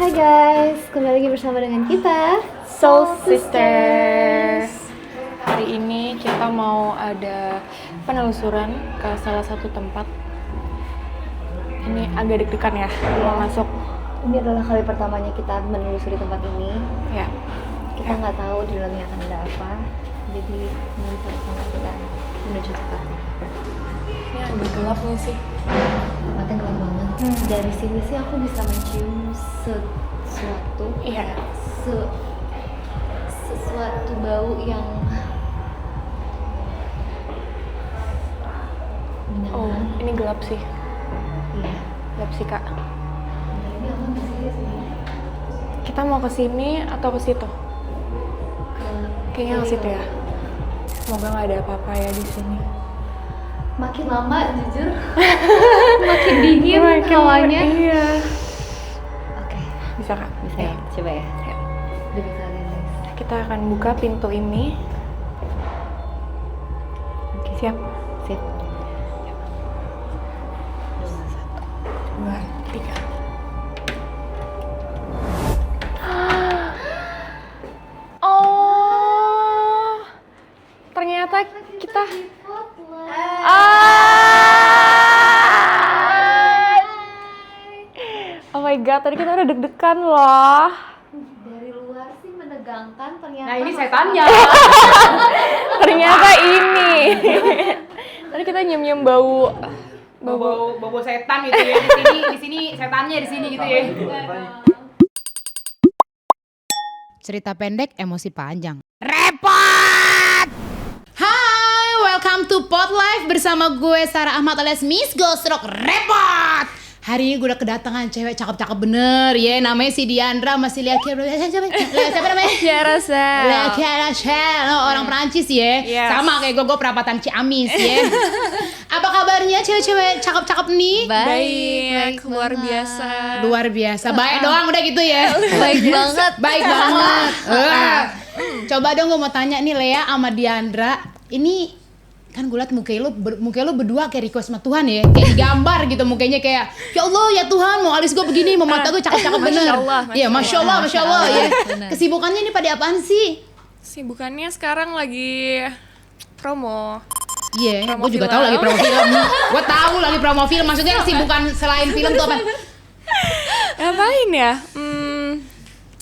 Hai guys, kembali lagi bersama dengan kita Soul Sisters. Hari ini kita mau ada penelusuran ke salah satu tempat. Ini agak deg-degan ya, mau masuk. Ini adalah kali pertamanya kita menelusuri tempat ini. Ya, Kita nggak tahu di dalamnya akan ada apa. Jadi mari sama kita menuju tempat. ini agak gelap nih sih. Tempatnya gelap banget. Dari sini sih aku bisa mencium sesuatu. Iya. Sesuatu bau yang Oh, menyenangkan. ini gelap sih. Iya. Gelap sih kak. Ini aku masih sini. Kita mau ke sini atau ke situ? Kayaknya ke situ ya. Semoga nggak ada apa-apa ya di sini. Makin lama jujur makin dingin hawanya. Iya. Oke, Bisa kak? bisa ya? Coba ya. Ya. Demi kalian guys. Kita akan buka pintu ini. Oke, Siap? sip. 2, 3. Oh, ternyata kita. Oh my god, tadi kita udah deg-degan loh. Dari luar sih menegangkan, ternyata. Nah ini setannya. Ternyata ini. Tadi kita nyium-nyium bau. Bau setan gitu ya. Di sini setannya di sini gitu ya. Cerita pendek, emosi panjang. Repot! Hai, welcome to Pot Life bersama gue Sarah Ahmad alias Miss Ghostrok Repot. Hari ini gue udah kedatangan cewek cakep-cakep bener ya, namanya si Diandra, masih lihat siapa namanya? Ya rasa. Rachel, orang Perancis ya. Yes. Sama kayak gue perapatan Ciamis ya. Apa kabarnya cewek-cewek cakep-cakep nih? Baik, luar banget. biasa. Luar biasa, baik doang udah gitu ya. Baik banget. Baik banget. Coba dong gue mau tanya nih Lea sama Diandra. Ini kan gue liat muka lu berdua kayak request sama Tuhan ya. Kayak digambar gitu mukanya kayak ya Allah ya Tuhan mau alis gue begini, mau mata gue cakep-cakep bener. Masya Allah, Iya Masya Allah ya. Bener. Kesibukannya ini pada apaan sih? Sibukannya sekarang lagi promo. Iya, Promo gue juga film. tahu lagi promo film. Gue tahu lagi promo film. Maksudnya kesibukan selain film tuh apa? Ngapain ya?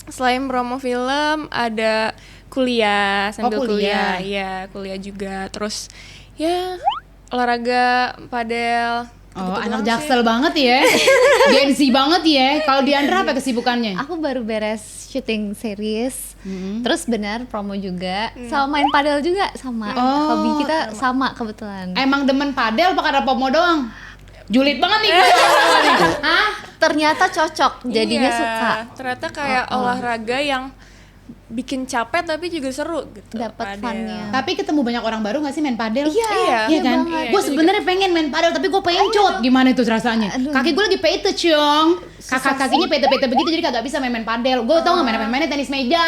Selain promo film ada kuliah sambil kuliah. Iya, kuliah juga. Terus ya olahraga, padel. Oh, gitu anak doang jaksel banget ya. Gen Z banget ya. Kalau Diandra apa kesibukannya? Aku baru beres syuting series. Terus benar promo juga. Sama main padel juga sama. Oh, Hobi kita sama kebetulan. Emang demen padel apa karena pomo doang? Julid banget nih. Hah? Ternyata cocok, jadinya Iya, suka. Ternyata kayak olahraga yang bikin capek tapi juga seru gitu. Dapat padel. fun-nya. Tapi ketemu banyak orang baru gak sih main padel? Iya, Iya kan? banget. Gue sebenarnya pengen main padel tapi gue pencot. Gimana itu rasanya? Aduh. Kaki gue lagi pete ciong. Kakinya pete-pete begitu jadi kagak bisa main padel. Gue tau gak mainnya tenis meja.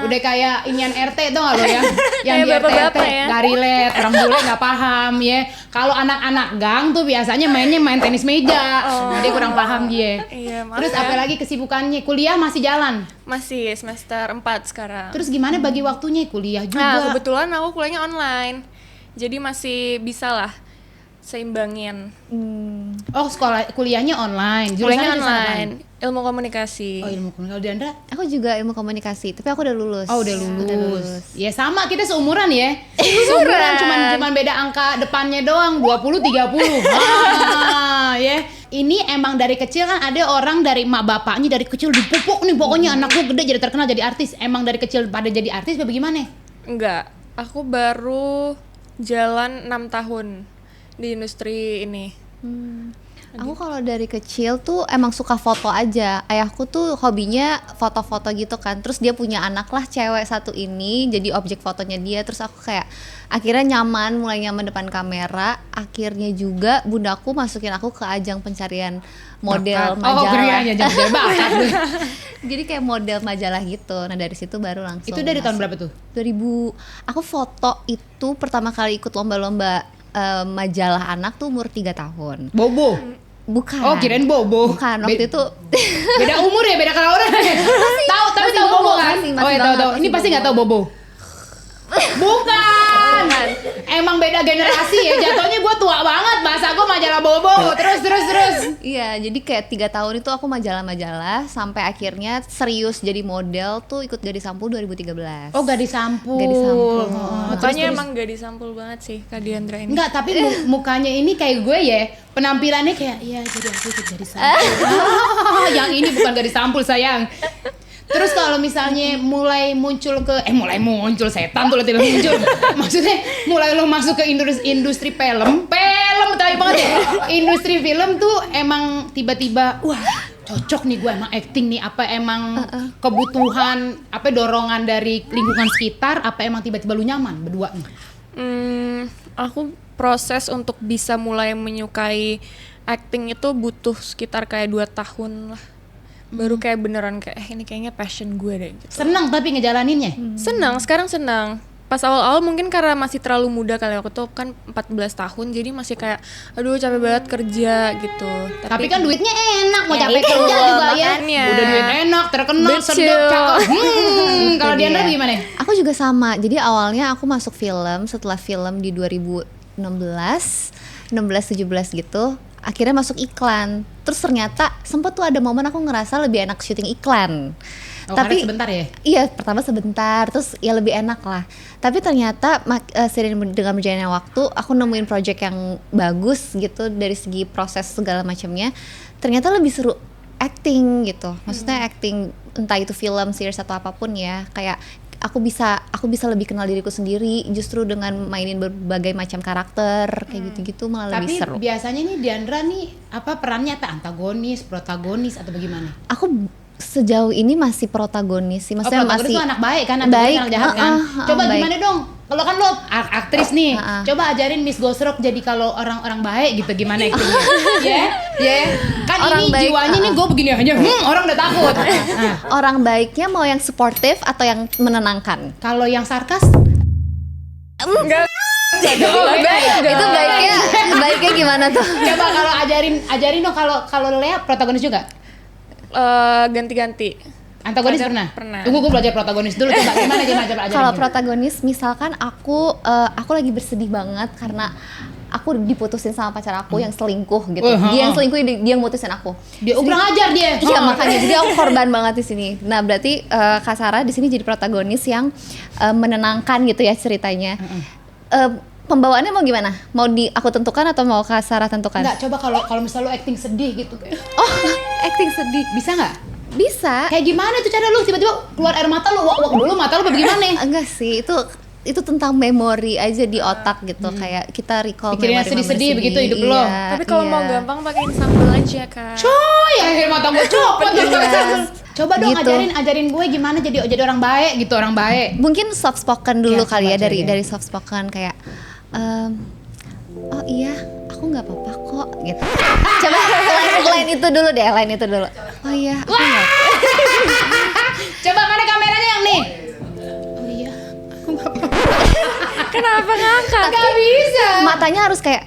Udah kayak inian RT tau gak lo ya? Yang Kayak di RT bapak-bapak ya. dari let orang bule nggak paham ya. Kalau anak-anak gang tuh biasanya main tenis meja. Nah, dia kurang paham dia. Iya, maaf Terus ya. apalagi kesibukannya? Kuliah masih jalan. Masih semester 4 sekarang. Terus gimana bagi waktunya kuliah juga? Nah, kebetulan aku kuliahnya online. Jadi masih bisa lah seimbangin. Oh, kuliahnya online. Kuliahnya Jurusannya jurusan online, ilmu komunikasi. apaan? Oh, ilmu komunikasi. Kalau Diandra? Aku juga ilmu komunikasi, tapi aku udah lulus. Oh, udah lulus. Ya sama, kita seumuran ya. Seumuran cuman beda angka depannya doang, 20 30. Ya. Ini emang dari kecil kan ada orang dari emak bapaknya dari kecil dipupuk nih pokoknya anak gue gede jadi terkenal jadi artis. Emang dari kecil pada jadi artis apa bagaimana? Enggak, aku baru jalan 6 tahun di industri ini. Aku kalau dari kecil tuh emang suka foto aja. Ayahku tuh hobinya foto-foto gitu kan. Terus dia punya anak lah cewek satu ini, jadi objek fotonya dia. Terus aku kayak akhirnya mulai nyaman depan kamera. Akhirnya juga bundaku masukin aku ke ajang pencarian model Bakat. Oh, majalah. keren aja jadi bakat. Jadi kayak model majalah gitu. Nah dari situ baru langsung. Itu dari tahun berapa tuh? 2000. Aku foto itu pertama kali ikut lomba-lomba majalah anak tuh umur 3 tahun. Bobo. Bukan. Oh, kirain Bobo. Bukan, waktu itu Beda umur ya? beda kalau orang. Tahu, tapi masih tahu Bobo, Bobo kan? masih Oh iya banget, tahu. Ini masih pasti nggak Bobo. tahu Bobo. Bukan. Emang beda generasi ya. Jatuhnya gue tua banget. Bahasa gue majalah Bobo. Terus. Iya, jadi kayak 3 tahun itu aku majalah-majalah sampai akhirnya serius jadi model tuh ikut Gadis Sampul 2013. Oh Gadis Sampul. Gadis Sampul. Mukanya emang gak disampul banget sih Kak Diandra ini. Enggak, tapi mukanya ini kayak gue ya. Penampilannya kayak, iya jadi aku ikut Gadis Sampul. Yang ini bukan Gadis Sampul sayang. Terus kalau misalnya mulai muncul setan tuh tiba muncul. Maksudnya mulai lo masuk ke industri film tahu banget ya. Industri film tuh emang tiba-tiba wah cocok nih gue emang acting nih, apa emang kebutuhan apa dorongan dari lingkungan sekitar, apa emang tiba-tiba lu nyaman berdua nih? Aku proses untuk bisa mulai menyukai acting itu butuh sekitar kayak 2 tahun lah. Baru kayak beneran kayak ini kayaknya passion gue deh gitu. Seneng tapi ngejalaninnya. Sekarang senang. Pas awal-awal mungkin karena masih terlalu muda kali, aku tuh kan 14 tahun jadi masih kayak aduh capek banget kerja gitu. Tapi kan duitnya enak, mau Ya capek itu, kerja juga ya. makanya. Udah duit enak, terkenal, Betul. sedap, cakep. Kalau Itu Diandra dia. gimana? Aku juga sama. Jadi awalnya aku masuk film, setelah film di 2016, 17 gitu. Akhirnya masuk iklan. Terus ternyata sempet tuh ada momen aku ngerasa lebih enak syuting iklan. Oh, karena sebentar ya? Iya, pertama sebentar, terus ya lebih enak lah. Tapi ternyata seiring dengan berjalannya waktu, aku nemuin project yang bagus gitu dari segi proses segala macamnya. Ternyata lebih seru acting gitu. Maksudnya acting entah itu film, series atau apapun ya. Kayak aku bisa lebih kenal diriku sendiri justru dengan mainin berbagai macam karakter kayak gitu-gitu malah lebih Tapi seru. biasanya nih Diandra nih apa perannya apa antagonis, protagonis atau bagaimana? Aku sejauh ini masih protagonis sih, maksudnya protagonis masih tuh anak baik kan, antagonis baik, anak jahat kan. Coba baik. gimana dong? Kalau kan lo aktris nih, Heeh. coba ajarin Miss Gosrok jadi kalau orang-orang baik gitu gimana actingnya? Ya. Kan Orang ini baik, jiwanya nih gue begini aja, orang udah takut. Nah, Orang baiknya mau yang suportif atau yang menenangkan? kalau yang sarkas, Enggak. Itu baiknya gimana tuh? coba kalau ajarin dong kalau Lea protagonis juga. Ganti-ganti. Antagonis Pernah. pernah? Tunggu gue belajar protagonis dulu, coba gimana ajarin Kalau gimana? protagonis, misalkan aku lagi bersedih banget karena aku diputusin sama pacar aku yang selingkuh gitu. Dia yang selingkuh, dia yang mutusin aku. Dia kurang ajar dia. Iya makanya jadi aku korban banget di sini. Nah berarti Kak Sarah di sini jadi protagonis yang menenangkan gitu ya ceritanya. Pembawaannya mau gimana? Mau aku tentukan atau mau Kak Sarah tentukan? Enggak, coba kalau misalnya lo acting sedih gitu kayak. Oh, acting sedih. Bisa nggak? Bisa. Kayak gimana tuh cara lu tiba-tiba keluar air mata lu wak dulu mata lu apa gimana? Enggak sih, itu tentang memori aja di otak gitu. Kayak kita recall Pikirin yang memori-memori sedih-sedih begitu hidup Iya, lo. Tapi kalau mau iya. gampang pakein sambal aja Kak. Coy, akhir mata gue copot. Iya. Coba dong Gitu. ajarin gue gimana jadi orang baik gitu, orang baik. Mungkin soft spoken dulu Iya, kali ya, coba aja, ya. dari soft spoken kayak oh iya aku nggak apa-apa kok gitu. Coba lain itu dulu deh, lain itu dulu. Oh iya aku nggak. Coba mana kameranya yang nih? Oh iya. Kenapa ngangkat? Gak bisa. Matanya harus kayak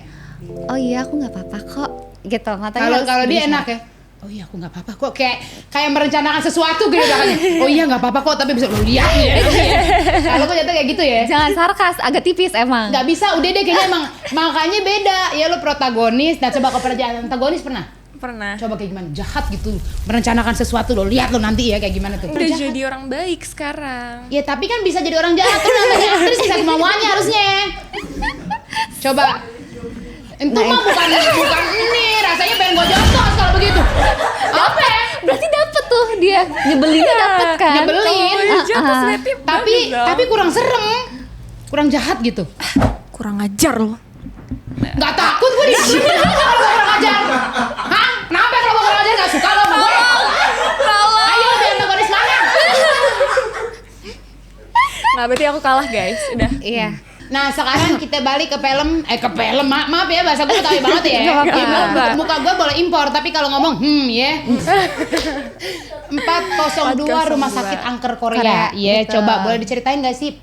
oh iya aku nggak apa-apa kok gitu. Matanya harus Kalau dia berusaha. enak ya. Oh iya aku nggak apa-apa kok, kayak merencanakan sesuatu gitu belakangnya. Oh iya nggak apa-apa kok, tapi bisa lo lihat ya. Kalau kok jatuh kayak gitu ya. Jangan sarkas, agak tipis emang. Nggak bisa, udah deh kayaknya emang makanya beda. Ya lo protagonis, nah coba kau pernah jadi antagonis pernah? Pernah. Coba kayak gimana? Jahat gitu, merencanakan sesuatu lo lihat lo nanti ya kayak gimana tuh. Udah jadi orang baik sekarang. Ya tapi kan bisa jadi orang jahat tuh namanya aktris bisa kemauannya harusnya. Coba. Itu mah bukan ini, rasanya pengen gua jotos kalau begitu. Apa ya? Berarti dapet tuh dia nyebelinnya dapet kan? Nyebelin. Jotos berarti Tapi kurang serem. Kurang jahat gitu. kurang ajar loh. Nggak takut gue di kalau gua kurang ajar. Hah? Kenapa kalau gua kurang ajar nggak suka lo sama gue? Ayo biar antagonis mana? Nggak, berarti aku kalah guys. Udah. Iya. Nah sekarang kita balik ke film, maaf ya bahasa gue tahu banget ya. Nggak apa-apa. Ya, muka gue boleh impor tapi kalau ngomong ya. 402 Rumah Sakit Angker Korea. Iya, betul. coba boleh diceritain nggak sih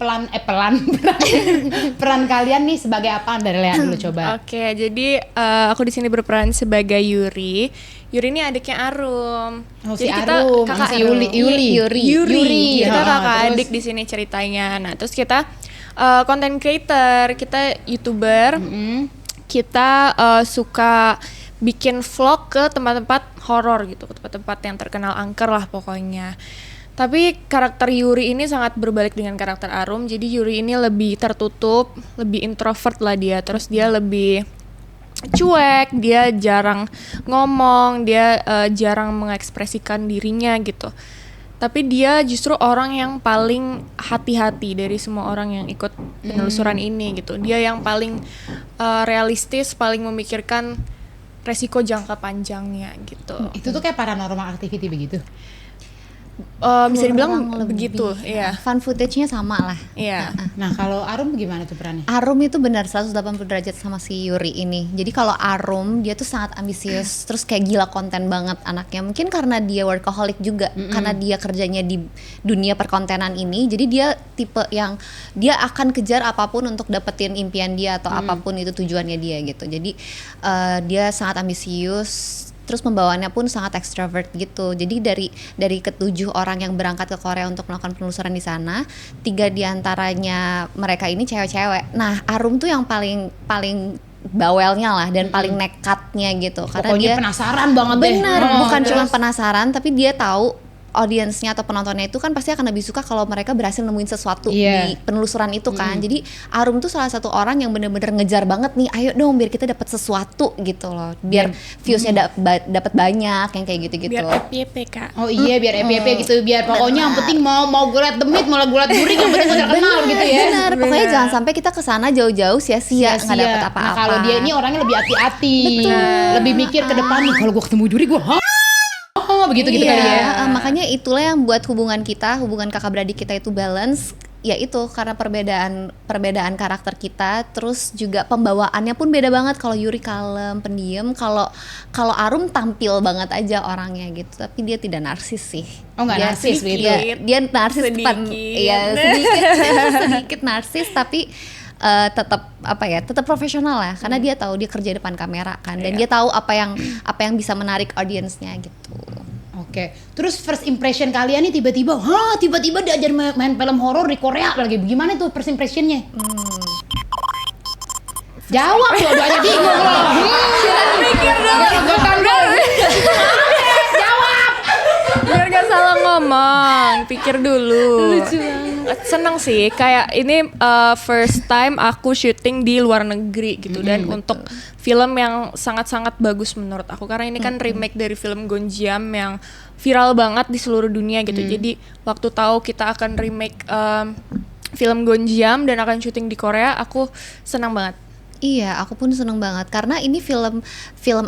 peran kalian nih sebagai apa? Dari Lea dulu coba. Oke, jadi aku di sini berperan sebagai Yuri. Yuri ini adiknya Arum. Oh, si Jadi kita Arum, kakak si Yuli. Yuri. Kita Ya, kakak terus? adik di sini ceritanya. Nah, terus kita content creator, kita YouTuber. Kita suka bikin vlog ke tempat-tempat horor gitu, ke tempat-tempat yang terkenal angker lah pokoknya. Tapi karakter Yuri ini sangat berbalik dengan karakter Arum. Jadi Yuri ini lebih tertutup, lebih introvert lah dia. Terus dia lebih cuek, dia jarang ngomong, dia jarang mengekspresikan dirinya gitu. Tapi dia justru orang yang paling hati-hati dari semua orang yang ikut penelusuran ini gitu. Dia yang paling realistis, paling memikirkan resiko jangka panjangnya gitu. Itu tuh kayak paranormal activity begitu. Bisa dibilang Kurang lebih. begitu, iya. Fun footage-nya sama lah. Iya. Nah, kalau Arum gimana tuh perannya? Arum itu benar 180 derajat sama si Yuri ini. Jadi kalau Arum dia tuh sangat ambisius, terus kayak gila konten banget anaknya. Mungkin karena dia workaholic juga, karena dia kerjanya di dunia perkontenan ini. Jadi dia tipe yang dia akan kejar apapun untuk dapetin impian dia atau apapun itu tujuannya dia gitu. Jadi dia sangat ambisius. Terus pembawaannya pun sangat extrovert gitu. Jadi dari ketujuh orang yang berangkat ke Korea untuk melakukan penelusuran di sana, 3 diantaranya mereka ini cewek-cewek. Nah, Arum tuh yang paling bawelnya lah dan paling nekatnya gitu. Karena Pokoknya dia penasaran banget deh. bener, Oh, bukan terus? cuma penasaran, tapi dia tahu audiensnya atau penontonnya itu kan pasti akan lebih suka kalau mereka berhasil nemuin sesuatu Iya. di penelusuran itu kan. Jadi Arum tuh salah satu orang yang bener-bener ngejar banget nih, ayo dong biar kita dapat sesuatu gitu loh, biar viewsnya dapat banyak yang kayak gitu-gitu. Biar FYP Kak. Oh iya, biar FYP gitu, biar pokoknya yang penting mau gue liat demit, mau gue liat guring, yang penting gue terkenal gitu ya. Bener, pokoknya jangan sampai kita kesana jauh-jauh sia-sia nggak dapet apa-apa. Nah, kalau dia ini orangnya lebih hati-hati, lebih mikir ke depan nih, kalau gue ketemu juri gue begitu gitu kali ya. Makanya itulah yang buat hubungan kakak beradik kita itu balance, ya itu karena perbedaan karakter kita, terus juga pembawaannya pun beda banget. Kalau Yuri kalem, pendiam, kalau Arum tampil banget aja orangnya gitu, tapi dia tidak narsis sih. Oh, nggak narsis gitu. Dia narsis Sedikit. iya sedikit narsis, tapi tetap profesional lah, karena dia tahu dia kerja depan kamera kan, dan dia tahu apa yang bisa menarik audiensnya gitu. Oke, terus first impression kalian nih tiba-tiba diajar main film horor di Korea lagi, gimana tuh first impressionnya? Jawab loh, doanya bingung loh. Mikir dong. Biar gak salah ngomong, pikir dulu. Lucu banget. Seneng sih, kayak ini first time aku syuting di luar negeri gitu, dan untuk film yang sangat-sangat bagus menurut aku, karena ini kan remake dari film Gonjiam yang viral banget di seluruh dunia gitu. Jadi waktu tahu kita akan remake film Gonjiam dan akan syuting di Korea, aku senang banget. Iya, aku pun seneng banget karena ini film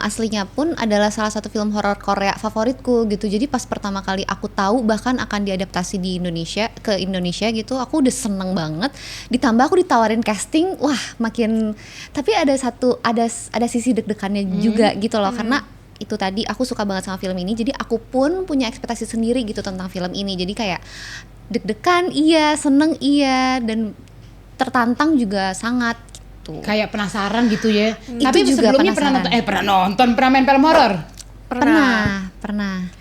aslinya pun adalah salah satu film horor Korea favoritku gitu. Jadi pas pertama kali aku tahu bahkan akan diadaptasi di Indonesia gitu, aku udah seneng banget. Ditambah aku ditawarin casting, wah makin. Tapi ada sisi deg-degannya juga gitu loh, karena itu tadi aku suka banget sama film ini. Jadi aku pun punya ekspektasi sendiri gitu tentang film ini. Jadi kayak deg-degan iya, seneng iya, dan tertantang juga sangat. Kayak penasaran gitu ya. Itu Tapi juga sebelumnya penasaran. pernah main film horor? Pernah.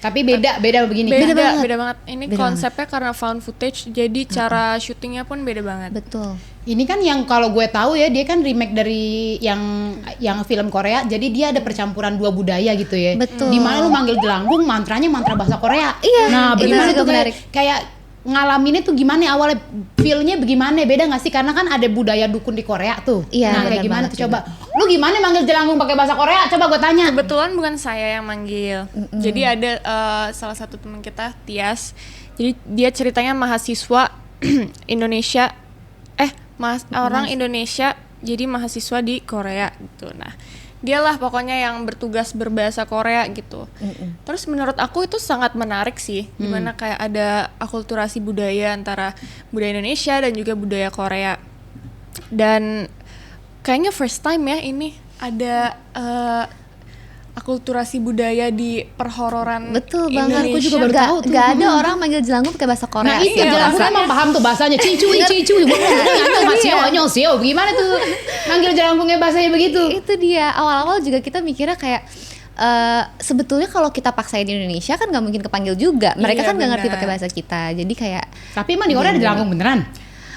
Tapi beda begini. Beda banget. Ini Beda konsepnya karena found footage, jadi cara syutingnya pun beda banget. Betul. Ini kan yang kalau gue tahu ya, dia kan remake dari yang film Korea. Jadi dia ada percampuran 2 budaya gitu ya. Betul. Dimana lu manggil jelangkung, mantranya mantra bahasa Korea. Iya, Nah, itu bagaimana juga tuh menarik. kayak ngalaminnya tuh gimana awalnya, feel-nya bagaimana, beda nggak sih? Karena kan ada budaya dukun di Korea tuh. Iya, nah, benar kayak gimana banget tuh coba? Lu gimana manggil jelangkung pakai bahasa Korea? Coba gue tanya. Kebetulan bukan saya yang manggil. Jadi ada salah satu teman kita, Tias. Jadi dia ceritanya mahasiswa Indonesia, orang Indonesia jadi mahasiswa di Korea gitu. Nah, dialah pokoknya yang bertugas berbahasa Korea gitu. Terus menurut aku itu sangat menarik sih, dimana kayak ada akulturasi budaya antara budaya Indonesia dan juga budaya Korea. Dan kayaknya first time ya ini ada akulturasi budaya di perhororan Betul Indonesia. banget. Aku juga baru tahu tuh. Gak ada orang manggil jelangkung pakai bahasa Korea. Nah itu sih, jelangkung aku rasa. emang paham tuh bahasanya. Cicuy. Nyosio. Gimana tuh manggil jelangkungnya bahasanya begitu? Itu dia. Awal-awal juga kita mikirnya kayak sebetulnya kalau kita paksain di Indonesia kan nggak mungkin kepanggil juga. Mereka Iya, kan nggak ngerti benar. pakai bahasa kita. Jadi kayak Tapi emang di Korea ada jelangkung beneran?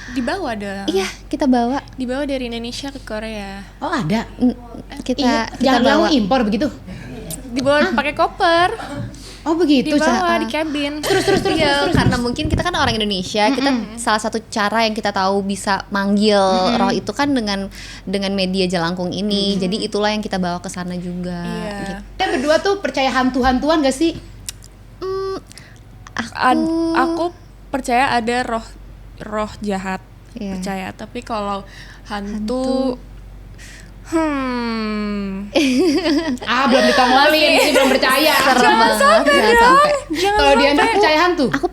Dibawa dong. iya kita bawa. Dibawa dari Indonesia ke Korea. Oh ada. Kita Jangan bawa. jelangkung impor begitu. Dibawa pakai koper. Oh begitu. Dibawa Ca- di kabin. Terus Iya, karena mungkin kita kan orang Indonesia, kita salah satu cara yang kita tahu bisa manggil roh itu kan dengan media jelangkung ini. Jadi itulah yang kita bawa ke sana juga. Iya. Gitu. Kalian berdua tuh percaya hantu-hantuan gak sih? Aku percaya ada roh jahat. Iya. Percaya, tapi kalau hantu Belum ditongolin, ini belum percaya. Serem banget, jangan sampai. Kalau Diandra percaya hantu? Aku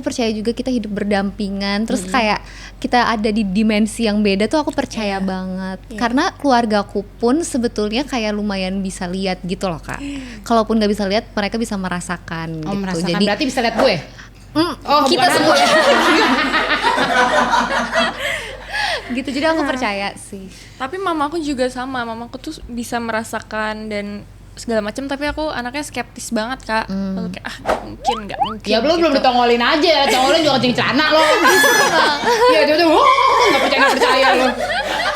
percaya juga kita hidup berdampingan. Terus kayak kita ada di dimensi yang beda tuh aku percaya banget. Karena keluargaku pun sebetulnya kayak lumayan bisa lihat gitu loh Kak. Kalaupun nggak bisa lihat, mereka bisa merasakan Oh gitu. merasakan, Jadi berarti bisa lihat gue? Oh kita bukan semua hantu. gitu. Jadi aku percaya sih. Tapi mamaku juga sama, mamaku tuh bisa merasakan dan segala macam, tapi aku anaknya skeptis banget Kak. Aku kayak nggak mungkin Ya belum gitu. ditongolin aja, tongolin juga kencing celana lo. Ya dia nggak percaya lo.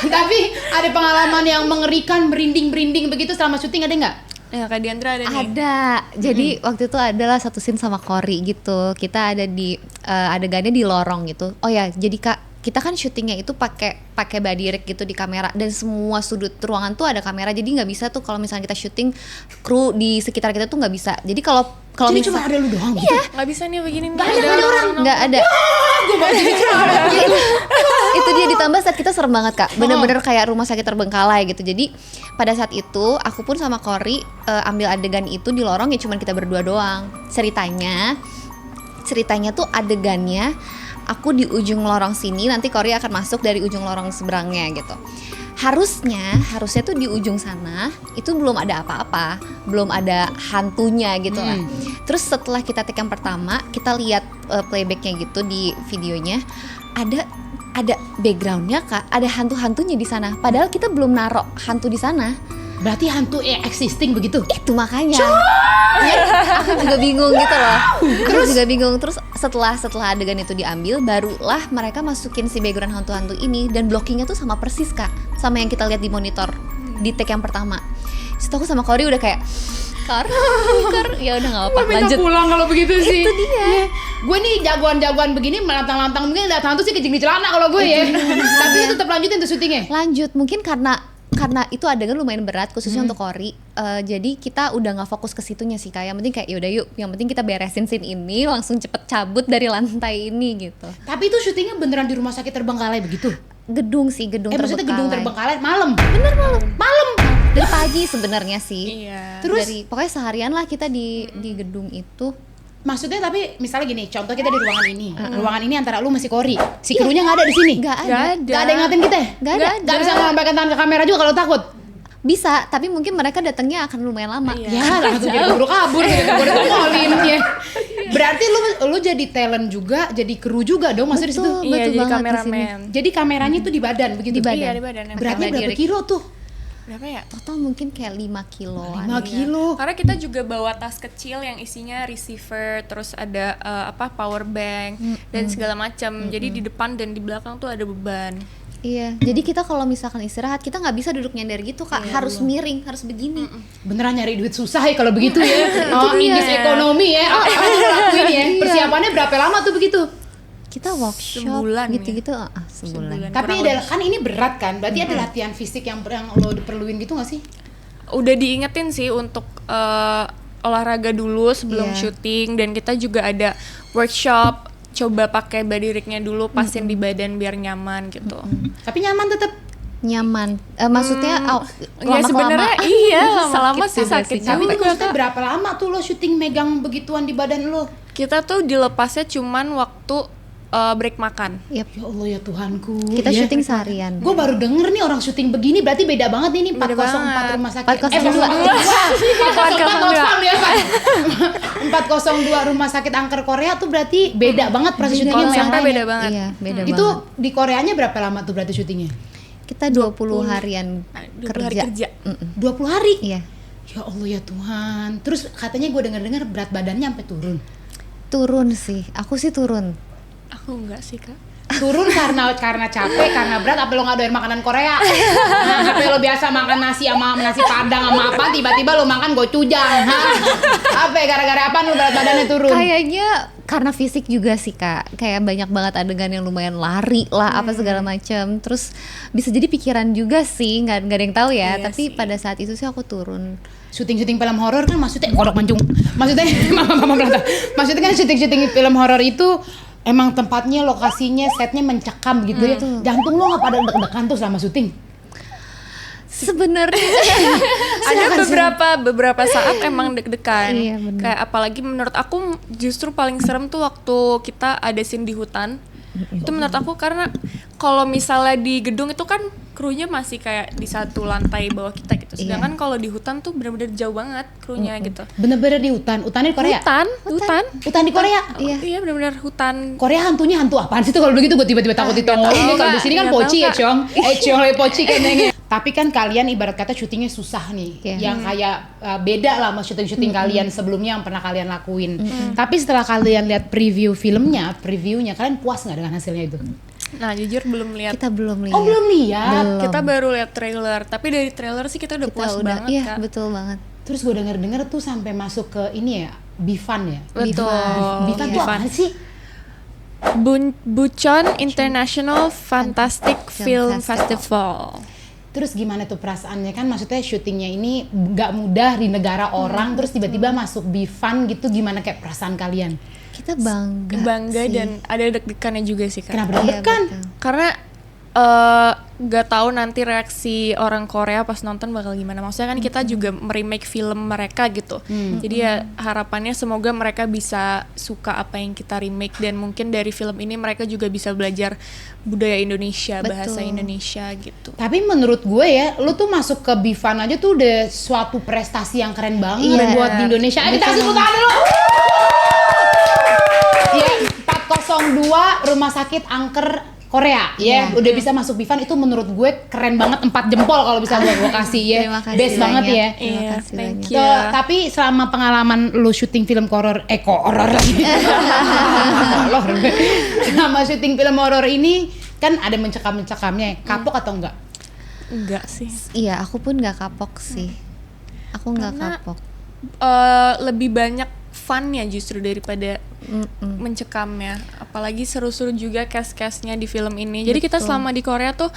Tapi ada pengalaman yang mengerikan, merinding begitu selama syuting ada nggak? Ya Kak Diandra ada nih. Ada. Jadi waktu itu adalah satu scene sama Cory gitu. Kita ada di adegannya di lorong gitu. Oh ya, jadi Kak, kita kan syutingnya itu pakai body rig gitu di kamera, dan semua sudut ruangan tuh ada kamera. Jadi nggak bisa tuh kalau misalnya kita syuting, kru di sekitar kita tuh nggak bisa. Jadi kalau Jadi cuma ada lu doang gitu? Nggak bisa nih begini. nggak ada orang, nggak ada. Itu dia, ditambah saat kita serem banget Kak, bener-bener kayak rumah sakit terbengkalai gitu. Jadi pada saat itu aku pun sama Cory ambil adegan itu di lorong ya, cuman kita berdua doang. Ceritanya tuh adegannya aku di ujung lorong sini, nanti Cory akan masuk dari ujung lorong seberangnya gitu. Harusnya tuh di ujung sana itu belum ada apa-apa, belum ada hantunya gitu lah. Terus setelah kita take yang pertama, kita lihat playbacknya gitu di videonya, ada backgroundnya Kak, ada hantu-hantunya di sana. Padahal kita belum narok hantu di sana. Berarti hantu existing begitu? Itu makanya. Aku juga bingung gitu loh. Terus setelah adegan itu diambil, barulah mereka masukin si background hantu-hantu ini, dan blockingnya tuh sama persis Kak, sama yang kita lihat di monitor di take yang pertama. Situ aku sama Cory udah kayak Kar, ya udah nggak apa-apa, lanjut. Pulang kalau begitu sih. Itu dia. Gue nih jagoan-jagoan begini melantang-lantang mungkin datang hantu sih kejing di celana kalau gue ya. Tapi lu tetap lanjutin tuh syutingnya. Lanjut, mungkin karena itu adegan lumayan berat khususnya untuk Cory. Jadi kita udah nggak fokus ke situnya sih Kak. Yang penting kayak yaudah yuk, yang penting kita beresin scene ini, langsung cepet cabut dari lantai ini gitu. Tapi itu syutingnya beneran di rumah sakit terbengkalai begitu? Gedung Maksudnya gedung terbengkalai malam? Malam. Dari pagi sebenarnya sih. Iya. Terus? Pokoknya seharian lah kita di gedung itu. Maksudnya tapi misalnya gini, contoh kita di ruangan ini. Ruangan ini antara lu masih Cory. Si krunya nggak ada di sini. Nggak ada. Nggak ada yang ngatin kita ya? Nggak ada. Nggak bisa ngelambaikan tangan ke kamera juga kalau takut? Bisa, tapi mungkin mereka datangnya akan lumayan lama. Ya langsung jadi keburu kabur gitu, gue ditongolin ya. Berarti lu jadi talent juga, jadi kru juga dong maksudnya di situ. Betul. Iya, jadi banget di kameramen. Jadi kameranya tuh di badan begitu. Di badan. Iya, di badan. Berarti Pakai berapa direct. kilo tuh? Berapa ya? Total mungkin kayak 5 kiloan. 5 kilo. Karena kita juga bawa tas kecil yang isinya receiver, terus ada power bank dan segala macam. Jadi di depan dan di belakang tuh ada beban. Iya, jadi kita kalau misalkan istirahat, kita nggak bisa duduk nyender gitu Kak, harus miring, harus begini. Beneran nyari duit susah ya kalau begitu ya. Oh, dia. indis ekonomi ya. Apa yang dilakuin ya? Persiapannya berapa lama tuh begitu? Kita workshop Sebulan gitu-gitu, sebulan. Tapi kan ini berat kan? Berarti ada latihan fisik yang lo perluin gitu nggak sih? Udah diingetin sih untuk olahraga dulu sebelum Iya. syuting, dan kita juga ada workshop coba pakai body rig-nya dulu, pasin di badan biar nyaman gitu. Tapi nyaman tetap. Nyaman, maksudnya Ya sebenarnya iya, lama-lama sih juga sakit Tapi juga. maksudnya berapa lama tuh lo syuting megang begituan di badan lo? Kita tuh dilepasnya cuman waktu break makan. Yep. Ya Allah ya Tuhanku. Kita ya. syuting seharian. Gue baru denger nih orang syuting begini, berarti beda banget nih, ini Beda 404 banget. rumah sakit. 402 rumah sakit angker Korea tuh berarti beda banget proses syutingnya. Konsepnya sama beda banget. Iya, beda Itu banget. di Koreanya berapa lama tuh berarti syutingnya? Kita 20 harian 20 hari kerja. 20 hari? Iya. Ya Allah ya Tuhan. Terus katanya gue dengar berat badannya sampai turun. Turun sih, aku sih turun. Aku enggak sih Kak. Turun karena capek, karena berat, apa lo nggak doyan makanan Korea? Nah, apa lo biasa makan nasi sama nasi padang sama apa, tiba-tiba lo makan gochujang? Apa gara-gara apa lo berat badannya turun? Kayaknya karena fisik juga sih Kak, kayak banyak banget adegan yang lumayan lari lah, apa segala macam. Terus bisa jadi pikiran juga sih, nggak ada yang tahu ya. Iya Tapi sih. pada saat itu sih aku turun. Syuting film horor kan maksudnya kodok mancung. Maksudnya maksudnya kan syuting film horor itu emang tempatnya, lokasinya, setnya mencekam gitu ya. Jantung lo nggak pada deg-degan tuh selama syuting? Sebenarnya Ada beberapa saat emang deg-degan. Iya, bener. Kayak apalagi menurut aku justru paling serem tuh waktu kita ada scene di hutan. Itu menurut aku karena kalau misalnya di gedung itu kan krunya masih kayak di satu lantai bawah kita gitu. Sedangkan kalau di hutan tuh benar-benar jauh banget krunya gitu. Bener-bener di hutan di Korea? Hutan di Korea? Iya benar-benar hutan. Korea hantunya hantu apaan sih tuh kalau begitu gue tiba-tiba takut ditongolin nih, kalau di sini kan nggak poci tahu, ya Kak. Ciong. Ciong le poci kayaknya. Tapi kan kalian ibarat kata syutingnya susah nih, Iya. yang kayak beda lah sama syuting-syuting kalian sebelumnya yang pernah kalian lakuin. Tapi setelah kalian lihat previewnya, kalian puas nggak dengan hasilnya itu? Nah jujur belum lihat. kita belum lihat. Oh belum lihat. Belum. Kita baru lihat trailer. Tapi dari trailer sih kita udah Kita puas udah, banget iya Kak. betul banget. Terus gue denger tuh sampai masuk ke ini ya, Bifan ya. Betul. Bifan tuh apaan sih? Bucheon International Fantastic Film Film Festival. Terus gimana tuh perasaannya, kan maksudnya syutingnya ini nggak mudah di negara orang, terus tiba-tiba masuk Bifan gitu, gimana kayak perasaan kalian? Kita bangga Bangga sih. dan ada deg-degannya juga sih Kak. Kenapa Iya, deg-degan? betul. Karena nggak tahu nanti reaksi orang Korea pas nonton bakal gimana. Maksudnya kan kita juga meremake film mereka gitu. Jadi ya harapannya semoga mereka bisa suka apa yang kita remake, dan mungkin dari film ini mereka juga bisa belajar budaya Indonesia, bahasa Betul. Indonesia gitu. Tapi menurut gue ya, lu tuh masuk ke Bifan aja tuh udah suatu prestasi yang keren banget Iya. buat di Indonesia. Ayo kita kasih tepuk tangan dulu. Ya, 402 Rumah Sakit Angker Korea, ya, Iya. udah bisa masuk Bifan, itu menurut gue keren banget, 4 jempol kalau bisa gue kasih ya. Terima kasih Best banget banyak. ya. Terima Iya, kasih thank banyak. you. Tapi selama pengalaman lu syuting film horor, horor lagi. Horor. Selama syuting film horor ini kan ada mencekam-mencekamnya, kapok atau enggak? Enggak sih. Iya, aku pun nggak kapok sih. Aku nggak Karena- kapok. Lebih banyak fun-nya justru daripada mencekamnya. Apalagi seru-seru juga cast-castnya di film ini. Jadi kita Betul. selama di Korea tuh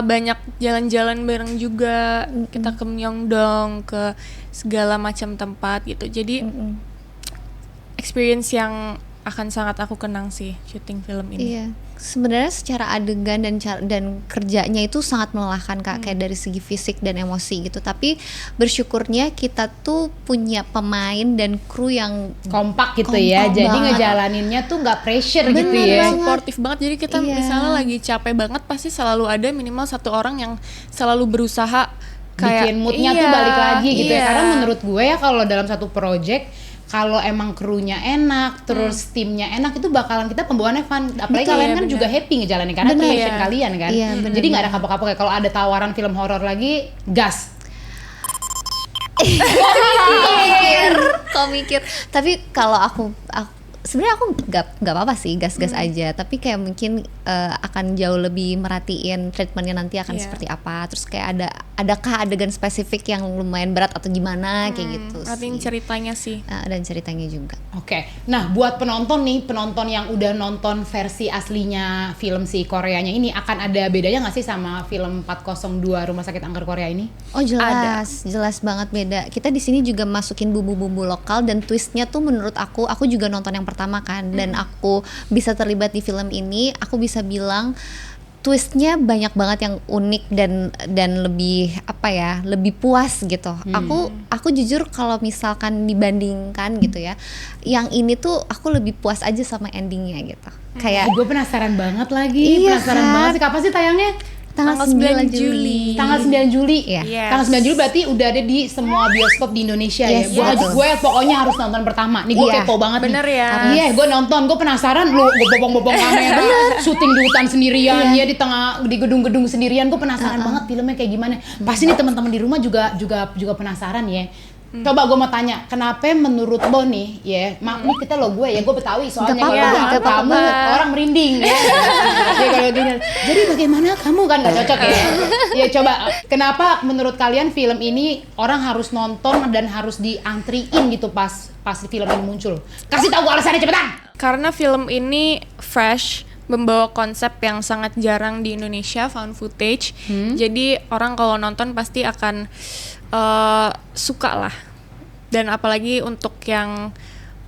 banyak jalan-jalan bareng juga. Kita ke Myeongdong, ke segala macam tempat gitu. Jadi experience yang akan sangat aku kenang sih syuting film ini. Iya, sebenarnya secara adegan dan kerjanya itu sangat melelahkan Kak, kayak dari segi fisik dan emosi gitu. Tapi bersyukurnya kita tuh punya pemain dan kru yang Kompak gitu ya, Kompak jadi banget. ngejalaninnya tuh nggak pressure gitu Bener ya. banget. Supportive banget, jadi kita Iya. misalnya lagi capek banget pasti selalu ada minimal satu orang yang selalu berusaha kayak Bikin moodnya tuh iya, balik lagi gitu ya. iya. Karena menurut gue ya kalau dalam satu project, kalau emang krunya enak, terus timnya enak, itu bakalan kita pembawaannya fun. Apalagi Betul, kalian iya, kan bener. juga happy ngejalanin karena itu Bener. passion Iya. kalian kan. Iya, bener Jadi nggak ada kapok-kapok ya. Kalau ada tawaran film horor lagi, gas. kau mikir. Tapi kalau aku sebenarnya aku nggak apa-apa sih, gas-gas aja. Tapi kayak mungkin akan jauh lebih merhatiin treatmentnya nanti akan Iya. seperti apa. Terus kayak adakah adegan spesifik yang lumayan berat atau gimana kayak gitu Artinya sih. ceritanya sih. Dan ceritanya juga. Oke, nah buat penonton nih, penonton yang udah nonton versi aslinya film si Koreanya ini, akan ada bedanya nggak sih sama film 402 Rumah Sakit Angker Korea ini? Oh jelas banget beda. Kita di sini juga masukin bumbu-bumbu lokal, dan twistnya tuh menurut aku juga nonton yang pertama kan, dan aku bisa terlibat di film ini, aku bisa bilang twistnya banyak banget yang unik dan lebih apa ya, lebih puas gitu. Aku jujur kalau misalkan dibandingkan gitu ya, yang ini tuh aku lebih puas aja sama endingnya gitu. Kayak Gue penasaran banget lagi, Iya penasaran kan? banget sih, kapan sih tayangnya? Tanggal 9 Juli. Tanggal 9 Juli. Iya. Yes. Tanggal 9 Juli berarti udah ada di semua bioskop di Indonesia Yes, ya. betul. Gue pokoknya harus nonton pertama. Nih gue Iya. kepo banget Bener nih. ya. Iya, gue nonton, gue penasaran lu gue bobong-bobong kamera, syuting di hutan sendirian, ya di tengah di gedung-gedung sendirian. Gue penasaran banget filmnya kayak gimana. Pasti nih teman-teman di rumah juga penasaran ya. Coba gue mau tanya, kenapa menurut lo nih, ya, maaf nih kita lo gue ya, gue Betawi soalnya Gak kalau apa-apa, gue gak kamu apa-apa. orang merinding ya. Ya kalau gini, jadi bagaimana kamu kan nggak cocok ya? Ya coba, kenapa menurut kalian film ini orang harus nonton dan harus diantriin gitu pas film ini muncul? Kasih tahu gue alasannya cepetan. Karena film ini fresh, membawa konsep yang sangat jarang di Indonesia, found footage. Jadi orang kalau nonton pasti akan suka lah. Dan apalagi untuk yang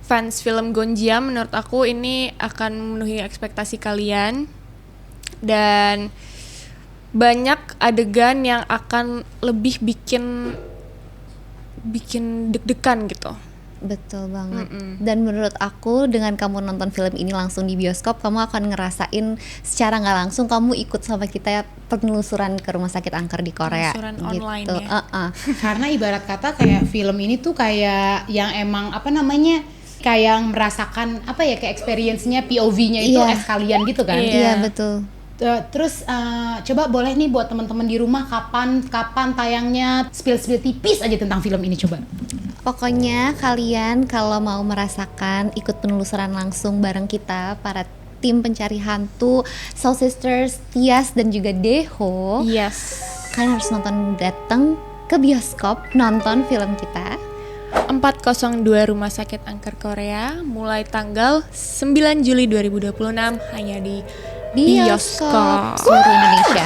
fans film Gonjiam, menurut aku ini akan memenuhi ekspektasi kalian. Dan banyak adegan yang akan lebih bikin deg-degan gitu. Betul banget. Dan menurut aku dengan kamu nonton film ini langsung di bioskop, kamu akan ngerasain secara nggak langsung kamu ikut sama kita penelusuran ke rumah sakit angker di Korea. Penelusuran gitu. online ya. Karena ibarat kata kayak film ini tuh kayak yang emang apa namanya, kayak merasakan apa ya, kayak experience-nya POV-nya itu Iya. as kalian gitu kan. Iya. Iya betul. Terus coba boleh nih buat teman-teman di rumah kapan tayangnya, spill tipis aja tentang film ini coba. Pokoknya kalian kalau mau merasakan ikut penelusuran langsung bareng kita para tim pencari hantu Soul Sisters, Tias dan juga Deho, Yes. kalian harus datang ke bioskop nonton film kita. 402 Rumah Sakit Angker Korea mulai tanggal 9 Juli 2026 hanya di bioskop. seluruh Indonesia.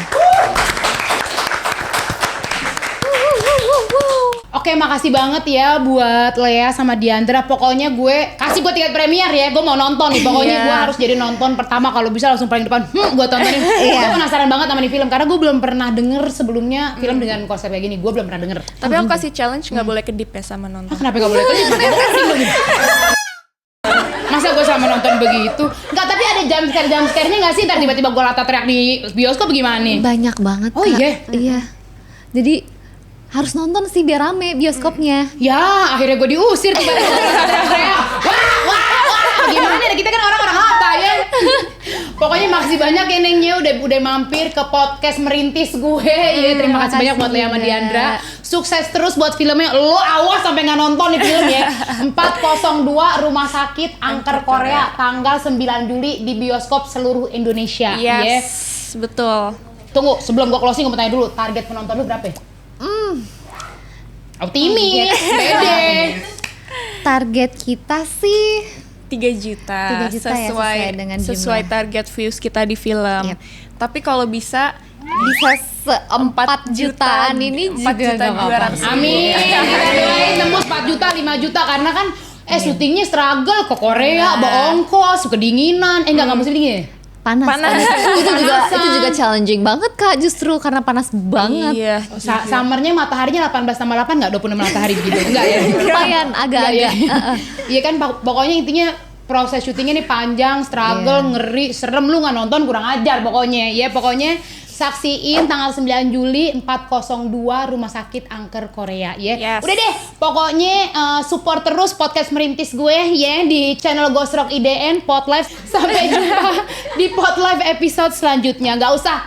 Oke, makasih banget ya buat Lea sama Diandra. Pokoknya gue kasih gue tiket premier ya. Gue mau nonton nih. Pokoknya Iya. gue harus jadi nonton pertama, kalau bisa langsung paling depan. Gue tontonin. Iya. Gue penasaran banget sama nih film karena gue belum pernah denger sebelumnya film dengan konsep kayak gini. Gue belum pernah denger. Tapi aku kasih challenge nggak boleh kedip ya sama nonton. Kenapa gak boleh kedip? Masa gue sama nonton begitu? Enggak, tapi ada jump scare-nya gak sih? Ntar tiba-tiba gue lata teriak di bioskop gimana nih? Banyak banget. Oh, Kak. iya? Iya. Jadi harus nonton sih biar rame bioskopnya. Ya, akhirnya gue diusir tiba-tiba teriak-teriak. Wah. Gimana nih? Kita kan orang-orang Hatta ya. Pokoknya makasih banyak ya Nengnya udah mampir ke podcast merintis gue. Ya, terima kasih banyak buat Lea sama juga. Diandra. Sukses terus buat filmnya. Lo awas sampai nggak nonton nih film ya. 402 Rumah Sakit Angker Korea tanggal 9 Juli di bioskop seluruh Indonesia. Ya. Yes, betul. Tunggu, sebelum gue closing gue mau tanya dulu, target penonton lu berapa ya? Optimis, pede. Target kita sih 3 juta, 3 juta ya, sesuai dengan sesuai jumlah. target views kita di film. Yep. Tapi kalau bisa bisa 4 jutaan ini 4 juga juta gak apa-apa. 200. Amin. Kita doain tembus 4 juta, 5 juta karena kan syutingnya struggle ke Korea, ongkos, kedinginan. Enggak mesti dingin. Panas. itu juga challenging banget Kak, justru karena panas banget. Iya. Summernya mataharinya 18 tambah 8 enggak 26 matahari gitu. Enggak ya? Lumayan agak-agak. Iya kan pokoknya intinya proses syutingnya nih panjang, struggle, ngeri, serem, lu nggak nonton kurang ajar pokoknya. Ya pokoknya saksiin tanggal 9 Juli 402 Rumah Sakit Angker Korea ya. Yes. Udah deh, pokoknya support terus podcast merintis gue ya di channel Ghost Rock IDN Pot Live. Sampai jumpa di Pot Live episode selanjutnya. Nggak usah